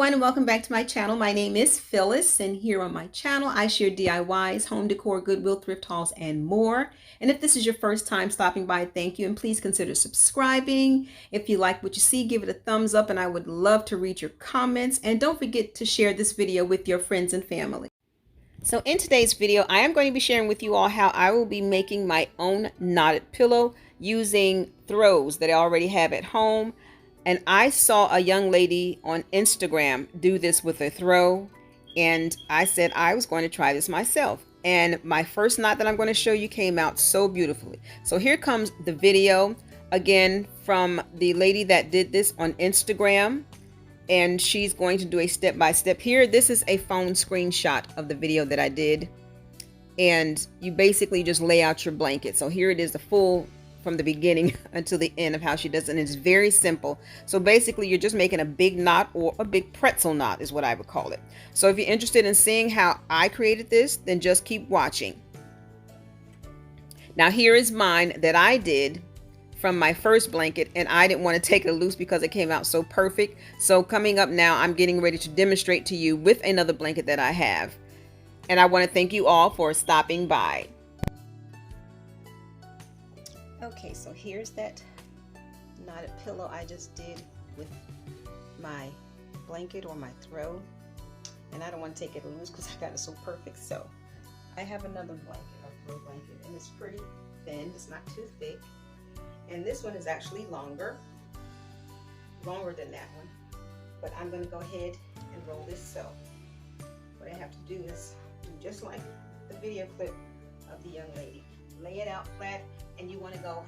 everyone, and welcome back to my channel. My name is Phyllis, and here on my channel I share DIYs, home decor, Goodwill, thrift hauls, and more. And if this is your first time stopping by, thank you, and please consider subscribing. If you like what you see, give it a thumbs up, and I would love to read your comments. And don't forget to share this video with your friends and family. So in today's video, I am going to be sharing with you all how I will be making my own knotted pillow using throws that I already have at home. And I saw a young lady on Instagram do this with a throw, and I said I was going to try this myself. And my first knot that I'm going to show you came out so beautifully. So here comes the video again from the lady that did this on Instagram, and she's going to do a step-by-step here. This is a phone screenshot of the video that I did, and you basically just lay out your blanket. So here it is, the full from the beginning until the end of how she does it, and it's very simple. So basically you're just making a big knot, or a big pretzel knot is what I would call it. So if you're interested in seeing how I created this, then just keep watching. Now here is mine that I did from my first blanket, and I didn't want to take it loose because it came out so perfect. So coming up now, I'm getting ready to demonstrate to you with another blanket that I have. And I want to thank you all for stopping by. Okay, so here's that knotted pillow I just did with my blanket or my throw. And I don't want to take it loose because I got it so perfect. So I have another blanket, a throw blanket, and it's pretty thin. It's not too thick. And this one is actually longer than that one. But I'm going to go ahead and roll this. So what I have to do is do just like the video clip of the young lady. Lay it out flat, and you want to go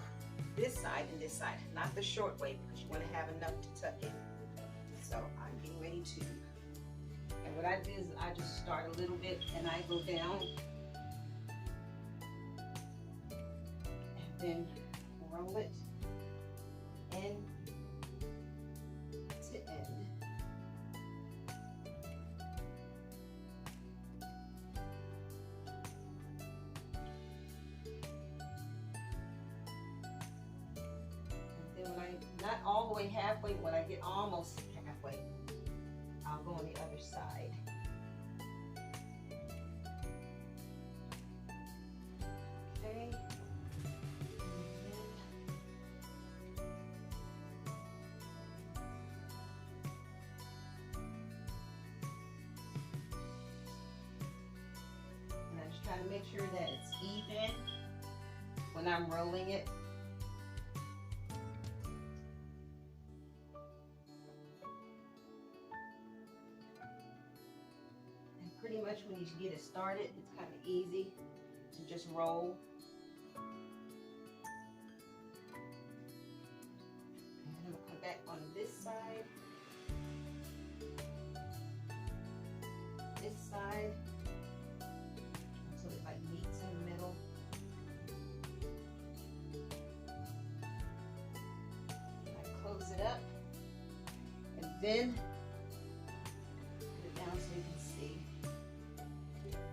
this side and this side, not the short way, because you want to have enough to tuck in. So I'm getting ready to, and what I do is I just start a little bit and I go down and then roll it end to end. Not all the way halfway, when I get almost halfway, I'll go on the other side. Okay. And I just try to make sure that it's even when I'm rolling it. Pretty much when you get it started, it's kind of easy to just roll. And I'm going to come back on this side, until it like meets in the middle. I close it up, and then put it down so you can see.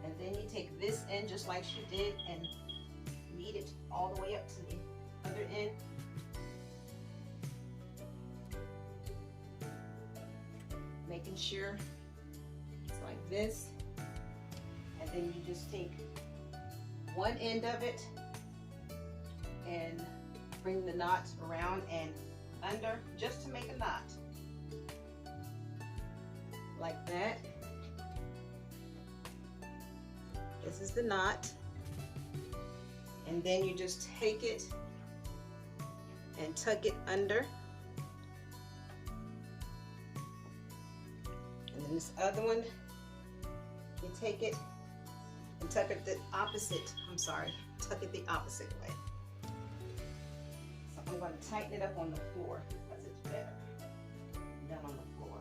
And then you take this end just like she did and knead it all the way up to the other end. Making sure it's like this. And then you just take one end of it and bring the knot around and under just to make a knot. Like that. This is the knot, and then you just take it and tuck it under, and then this other one, you take it and tuck it the opposite, tuck it the opposite way. So I'm going to tighten it up on the floor because it's better done on the floor.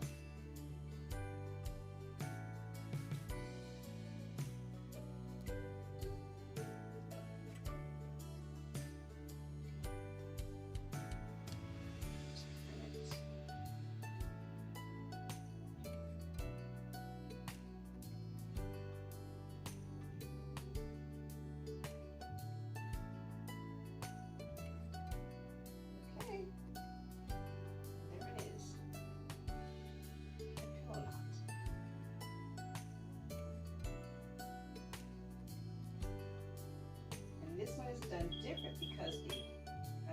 it's done different because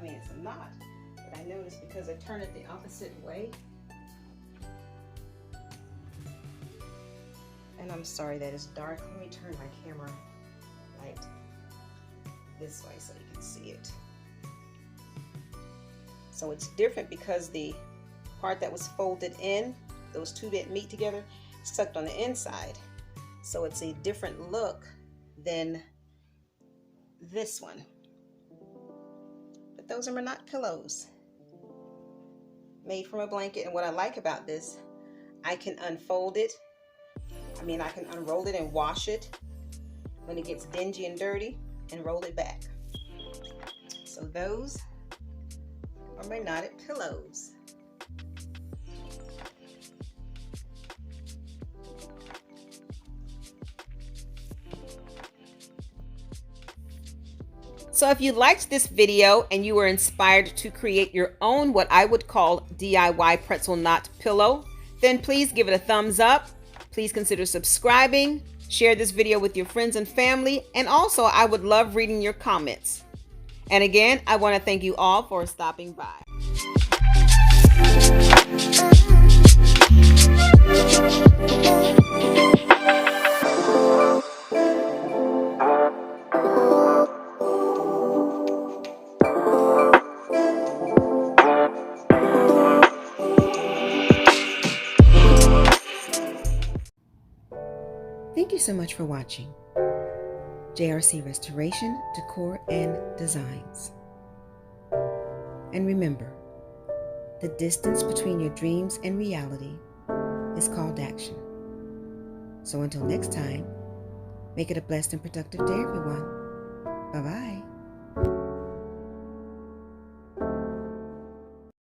it's a knot, but I noticed because I turn it the opposite way. And I'm sorry that it's dark. Let me turn my camera light this way so you can see it. So it's different because the part that was folded in, those two didn't meet together, stuck on the inside. So it's a different look than this one. But those are not pillows. Made from a blanket. And what I like about this, I can unfold it. I can unroll it and wash it when it gets dingy and dirty and roll it back. So those are my knotted pillows. So if you liked this video and you were inspired to create your own what I would call DIY pretzel knot pillow, then please give it a thumbs up. Please consider subscribing, share this video with your friends and family, and also I would love reading your comments. And again, I want to thank you all for stopping by. Thank you so much for watching JRC Restoration, Decor, and Designs. And remember, the distance between your dreams and reality is called action. So until next time, make it a blessed and productive day, everyone. Bye-bye.